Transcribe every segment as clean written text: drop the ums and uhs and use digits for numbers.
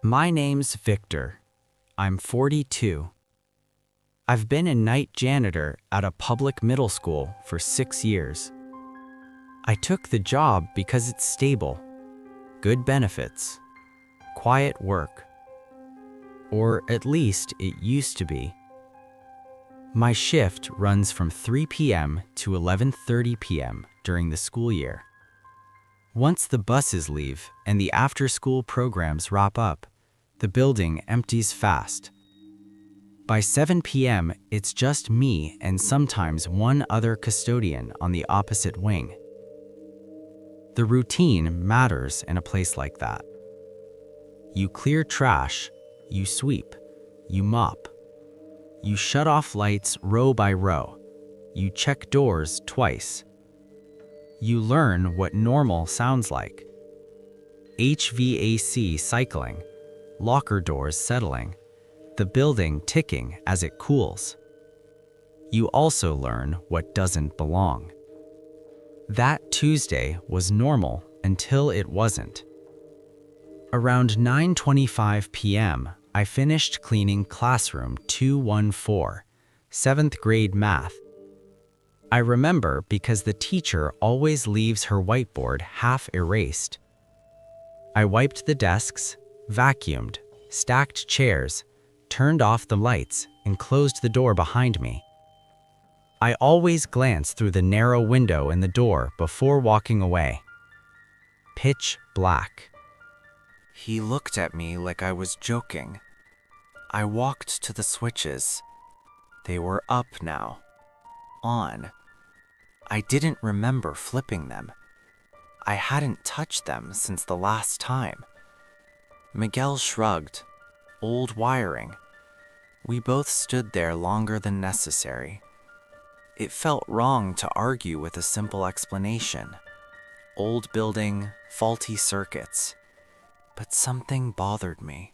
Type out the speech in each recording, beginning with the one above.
My name's Victor. I'm 42. I've been a night janitor at a public middle school for 6 years. I took the job because it's stable, good benefits, quiet work. Or at least it used to be. My shift runs from 3 p.m. to 11:30 p.m. during the school year. Once the buses leave and the after-school programs wrap up, the building empties fast. By 7 p.m., it's just me and sometimes one other custodian on the opposite wing. The routine matters in a place like that. You clear trash, you sweep, you mop. You shut off lights row by row. You check doors twice. You learn what normal sounds like. HVAC cycling, locker doors settling, the building ticking as it cools. You also learn what doesn't belong. That Tuesday was normal until it wasn't. Around 9:25 p.m., I finished cleaning classroom 214, 7th grade math. I remember because the teacher always leaves her whiteboard half erased. I wiped the desks, vacuumed, stacked chairs, turned off the lights, and closed the door behind me. I always glance through the narrow window in the door before walking away. Pitch black. He looked at me like I was joking. I walked to the switches. They were up now. On. I didn't remember flipping them. I hadn't touched them since the last time. Miguel shrugged. Old wiring. We both stood there longer than necessary. It felt wrong to argue with a simple explanation. Old building, faulty circuits. But something bothered me.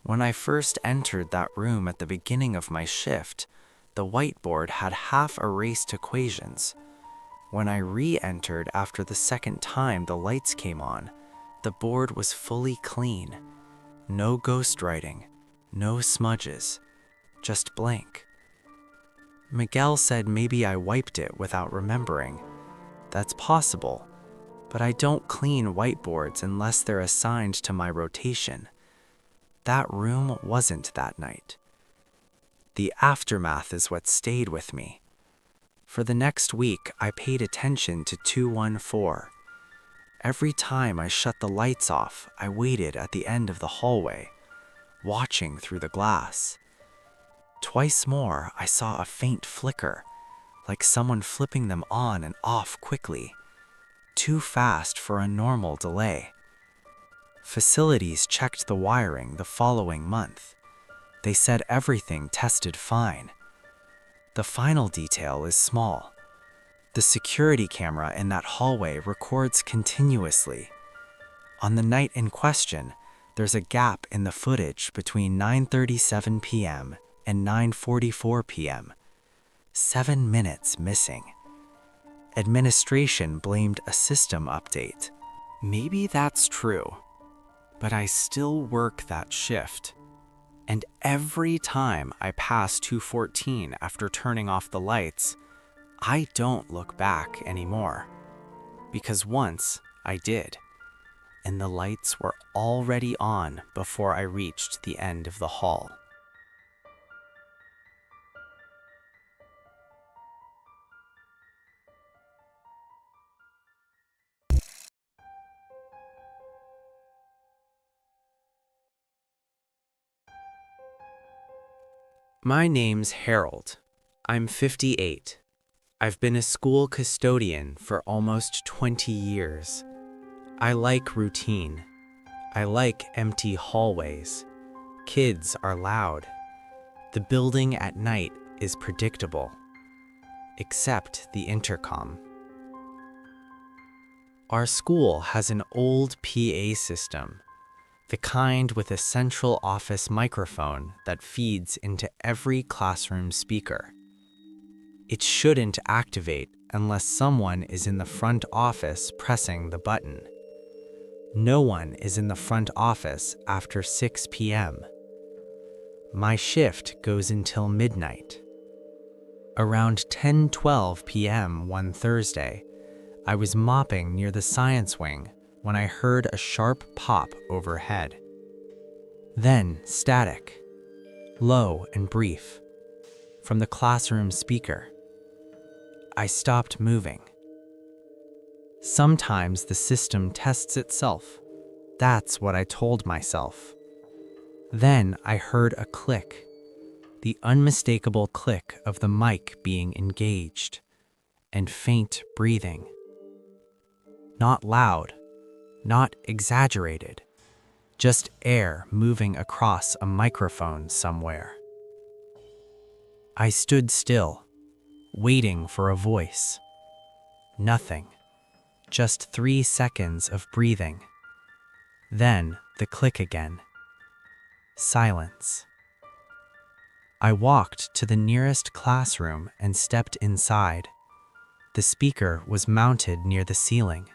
When I first entered that room at the beginning of my shift, the whiteboard had half-erased equations. When I re-entered after the second time the lights came on, the board was fully clean. No ghostwriting, no smudges, just blank. Miguel said maybe I wiped it without remembering. That's possible. But I don't clean whiteboards unless they're assigned to my rotation. That room wasn't that night. The aftermath is what stayed with me. For the next week, I paid attention to 214. Every time I shut the lights off, I waited at the end of the hallway, watching through the glass. Twice more, I saw a faint flicker, like someone flipping them on and off quickly. Too fast for a normal delay. Facilities checked the wiring the following month. They said everything tested fine. The final detail is small. The security camera in that hallway records continuously. On the night in question, there's a gap in the footage between 9:37 p.m. and 9:44 p.m. 7 minutes missing. Administration blamed a system update. Maybe that's true, but I still work that shift. And every time I pass 214 after turning off the lights, I don't look back anymore. Because once I did, and the lights were already on before I reached the end of the hall. My name's Harold. I'm 58. I've been a school custodian for almost 20 years. I like routine. I like empty hallways. Kids are loud. The building at night is predictable. Except the intercom. Our school has an old PA system. The kind with a central office microphone that feeds into every classroom speaker. It shouldn't activate unless someone is in the front office pressing the button. No one is in the front office after 6 p.m. My shift goes until midnight. Around 10:12 p.m. one Thursday, I was mopping near the science wing when I heard a sharp pop overhead. Then static, low and brief, from the classroom speaker. I stopped moving. Sometimes the system tests itself. That's what I told myself. Then I heard a click, the unmistakable click of the mic being engaged, and faint breathing. Not loud, not exaggerated, just air moving across a microphone somewhere. I stood still, waiting for a voice. Nothing, just 3 seconds of breathing. Then the click again. Silence. I walked to the nearest classroom and stepped inside. The speaker was mounted near the ceiling.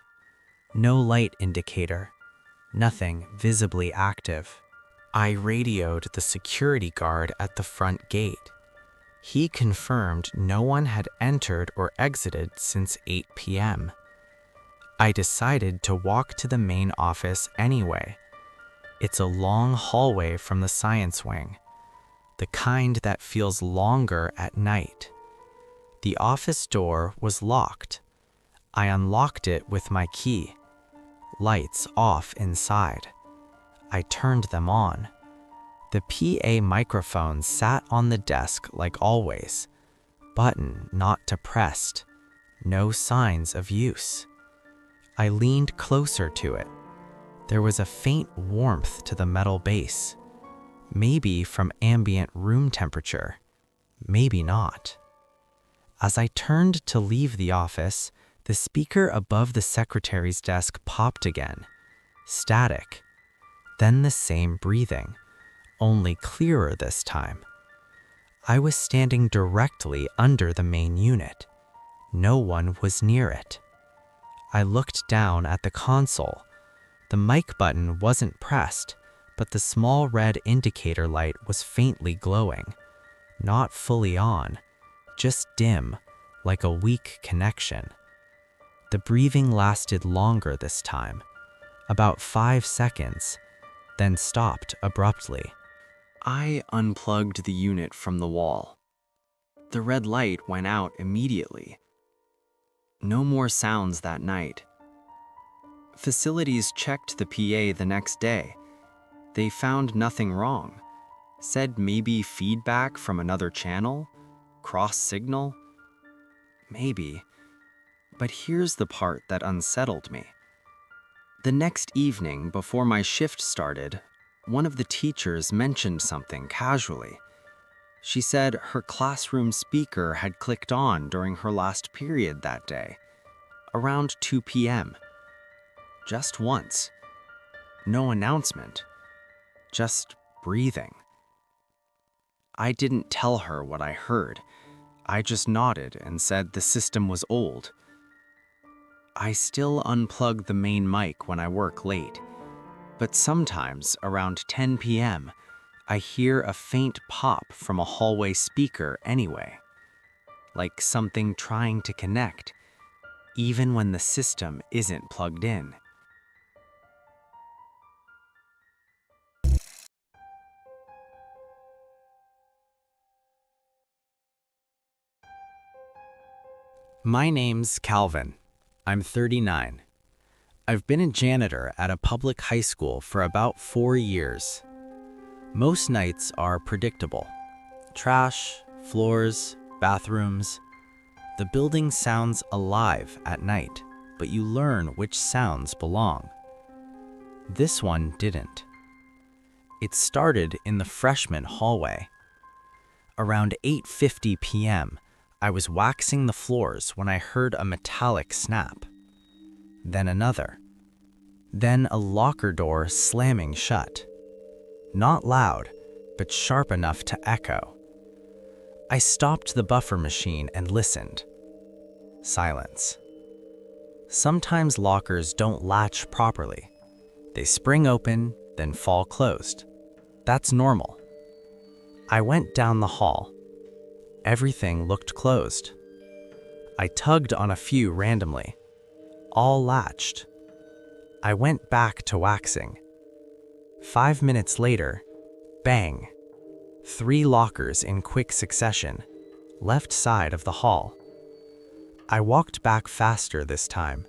No light indicator, nothing visibly active. I radioed the security guard at the front gate. He confirmed no one had entered or exited since 8 p.m. I decided to walk to the main office anyway. It's a long hallway from the science wing, the kind that feels longer at night. The office door was locked. I unlocked it with my key. Lights off inside. I turned them on. The PA microphone sat on the desk like always. Button not to pressed. No signs of use. I leaned closer to it. There was a faint warmth to the metal base. Maybe from ambient room temperature. Maybe not. As I turned to leave the office, the speaker above the secretary's desk popped again. Static. Then the same breathing, only clearer this time. I was standing directly under the main unit. No one was near it. I looked down at the console. The mic button wasn't pressed, but the small red indicator light was faintly glowing. Not fully on, just dim, like a weak connection. The breathing lasted longer this time, about 5 seconds, then stopped abruptly. I unplugged the unit from the wall. The red light went out immediately. No more sounds that night. Facilities checked the PA the next day. They found nothing wrong. Said maybe feedback from another channel? Cross signal? Maybe. But here's the part that unsettled me. The next evening, before my shift started, one of the teachers mentioned something casually. She said her classroom speaker had clicked on during her last period that day, around 2 p.m. Just once. No announcement. Just breathing. I didn't tell her what I heard. I just nodded and said the system was old. I still unplug the main mic when I work late, but sometimes around 10 p.m., I hear a faint pop from a hallway speaker anyway, like something trying to connect, even when the system isn't plugged in. My name's Calvin. I'm 39. I've been a janitor at a public high school for about 4 years. Most nights are predictable. Trash, floors, bathrooms. The building sounds alive at night, but you learn which sounds belong. This one didn't. It started in the freshman hallway. Around 8:50 p.m., I was waxing the floors when I heard a metallic snap. Then another. Then a locker door slamming shut. Not loud, but sharp enough to echo. I stopped the buffer machine and listened. Silence. Sometimes lockers don't latch properly. They spring open, then fall closed. That's normal. I went down the hall. Everything looked closed. I tugged on a few randomly. All latched. I went back to waxing. 5 minutes later, bang! 3 lockers in quick succession, left side of the hall. I walked back faster this time.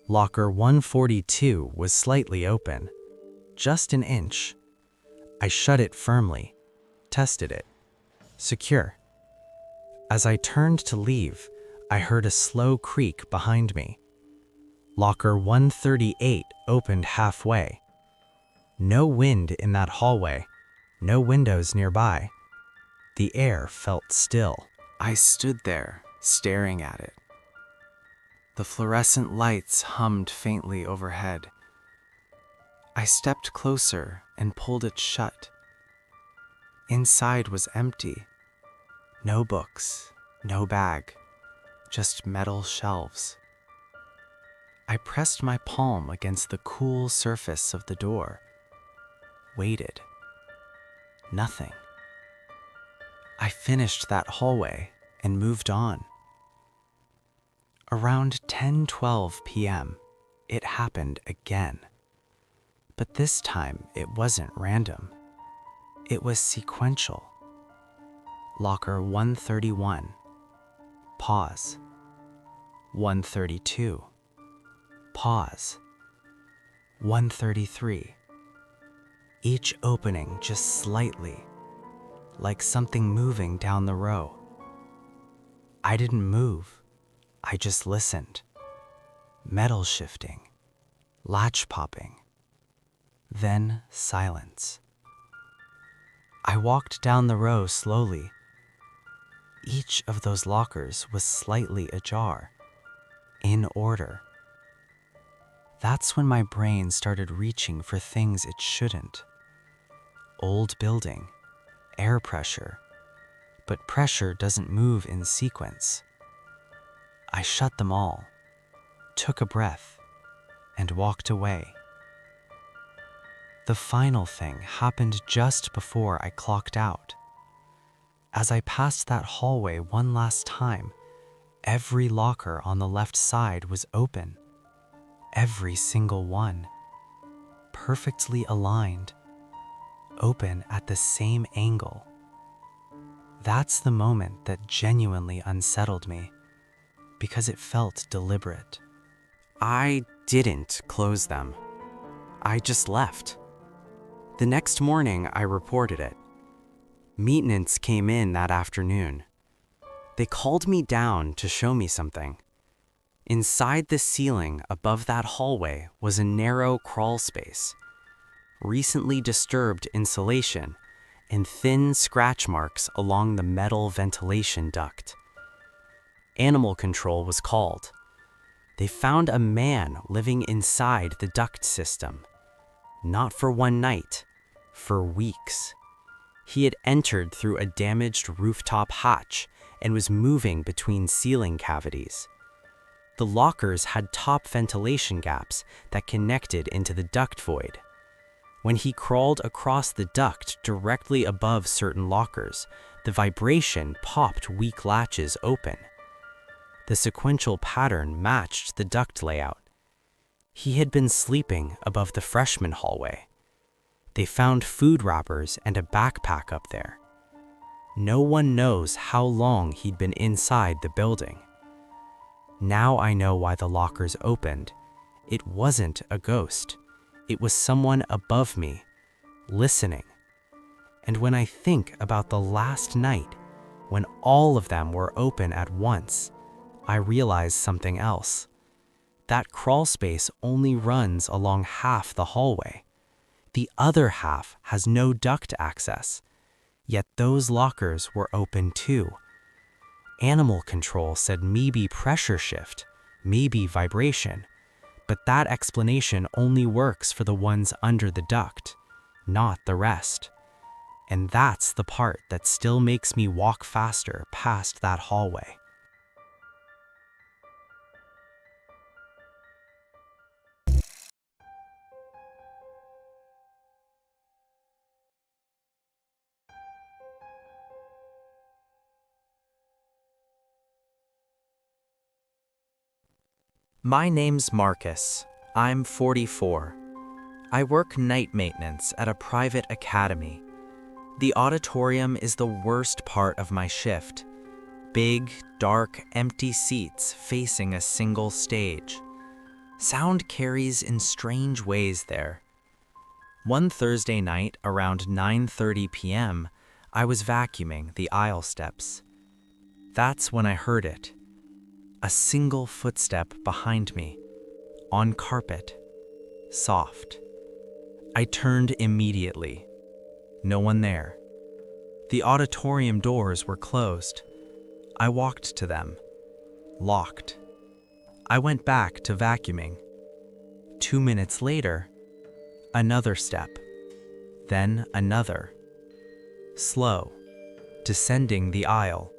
Locker 142 was slightly open, just an inch. I shut it firmly, tested it. Secure. As I turned to leave, I heard a slow creak behind me. Locker 138 opened halfway. No wind in that hallway, no windows nearby. The air felt still. I stood there, staring at it. The fluorescent lights hummed faintly overhead. I stepped closer and pulled it shut. Inside was empty. No books, no bag, just metal shelves. I pressed my palm against the cool surface of the door. Waited. Nothing. I finished that hallway and moved on. Around 10:12 p.m., it happened again. But this time it wasn't random. It was sequential. Locker 131. Pause. 132. Pause. 133. Each opening just slightly, like something moving down the row. I didn't move, I just listened. Metal shifting, latch popping, then silence. I walked down the row slowly. Each of those lockers was slightly ajar, in order. That's when my brain started reaching for things it shouldn't. Old building, air pressure, but pressure doesn't move in sequence. I shut them all, took a breath, and walked away. The final thing happened just before I clocked out. As I passed that hallway one last time, every locker on the left side was open. Every single one. Perfectly aligned. Open at the same angle. That's the moment that genuinely unsettled me, because it felt deliberate. I didn't close them. I just left. The next morning, I reported it. Maintenance came in that afternoon. They called me down to show me something. Inside the ceiling above that hallway was a narrow crawl space, recently disturbed insulation, and thin scratch marks along the metal ventilation duct. Animal control was called. They found a man living inside the duct system. Not for one night, for weeks. He had entered through a damaged rooftop hatch and was moving between ceiling cavities. The lockers had top ventilation gaps that connected into the duct void. When he crawled across the duct directly above certain lockers, the vibration popped weak latches open. The sequential pattern matched the duct layout. He had been sleeping above the freshman hallway. They found food wrappers and a backpack up there. No one knows how long he'd been inside the building. Now I know why the lockers opened. It wasn't a ghost. It was someone above me, listening. And when I think about the last night, when all of them were open at once, I realize something else. That crawl space only runs along half the hallway. The other half has no duct access, yet those lockers were open too. Animal control said maybe pressure shift, maybe vibration, but that explanation only works for the ones under the duct, not the rest. And that's the part that still makes me walk faster past that hallway. My name's Marcus. I'm 44. I work night maintenance at a private academy. The auditorium is the worst part of my shift. Big, dark, empty seats facing a single stage. Sound carries in strange ways there. One Thursday night around 9:30 p.m., I was vacuuming the aisle steps. That's when I heard it. A single footstep behind me, on carpet, soft. I turned immediately. No one there. The auditorium doors were closed. I walked to them, locked. I went back to vacuuming. 2 minutes later, another step, then another. Slow, descending the aisle.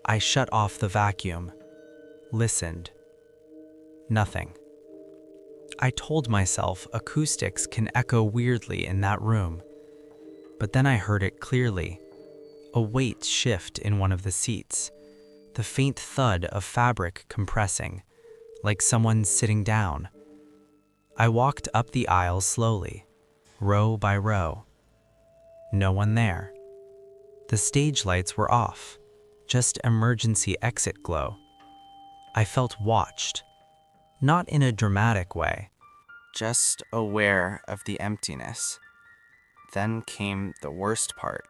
I shut off the vacuum, listened. Nothing. I told myself acoustics can echo weirdly in that room, but then I heard it clearly. A weight shift in one of the seats, the faint thud of fabric compressing, like someone sitting down. I walked up the aisle slowly, row by row. No one there. The stage lights were off, just emergency exit glow. I felt watched, not in a dramatic way, just aware of the emptiness. Then came the worst part.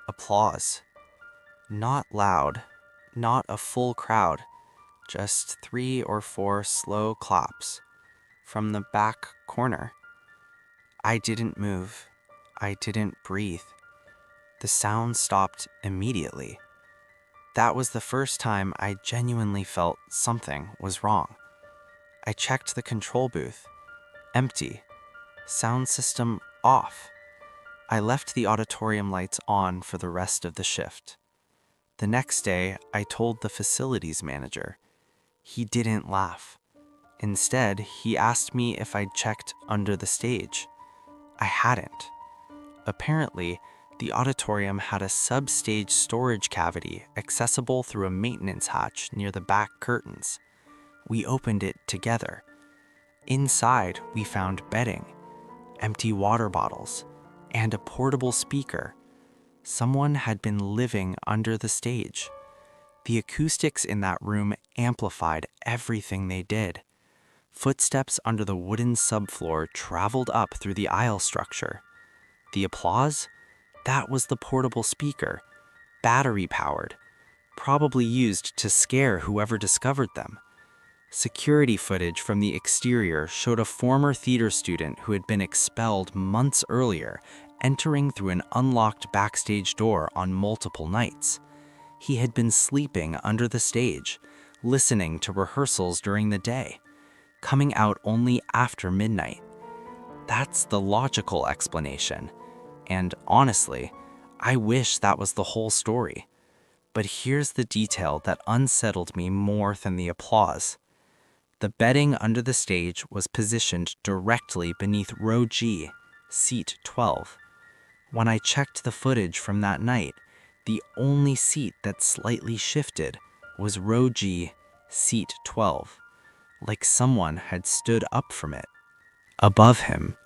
Applause. Not loud, not a full crowd, just 3 or 4 slow claps from the back corner. I didn't move. I didn't breathe. The sound stopped immediately. That was the first time I genuinely felt something was wrong. I checked the control booth. Empty. Sound system off. I left the auditorium lights on for the rest of the shift. The next day, I told the facilities manager. He didn't laugh. Instead, he asked me if I'd checked under the stage. I hadn't. Apparently, the auditorium had a sub-stage storage cavity accessible through a maintenance hatch near the back curtains. We opened it together. Inside, we found bedding, empty water bottles, and a portable speaker. Someone had been living under the stage. The acoustics in that room amplified everything they did. Footsteps under the wooden subfloor traveled up through the aisle structure. The applause? That was the portable speaker, battery-powered, probably used to scare whoever discovered them. Security footage from the exterior showed a former theater student who had been expelled months earlier entering through an unlocked backstage door on multiple nights. He had been sleeping under the stage, listening to rehearsals during the day, coming out only after midnight. That's the logical explanation. And honestly, I wish that was the whole story. But here's the detail that unsettled me more than the applause. The bedding under the stage was positioned directly beneath row G, seat 12. When I checked the footage from that night, the only seat that slightly shifted was row G, seat 12, like someone had stood up from it. Above him,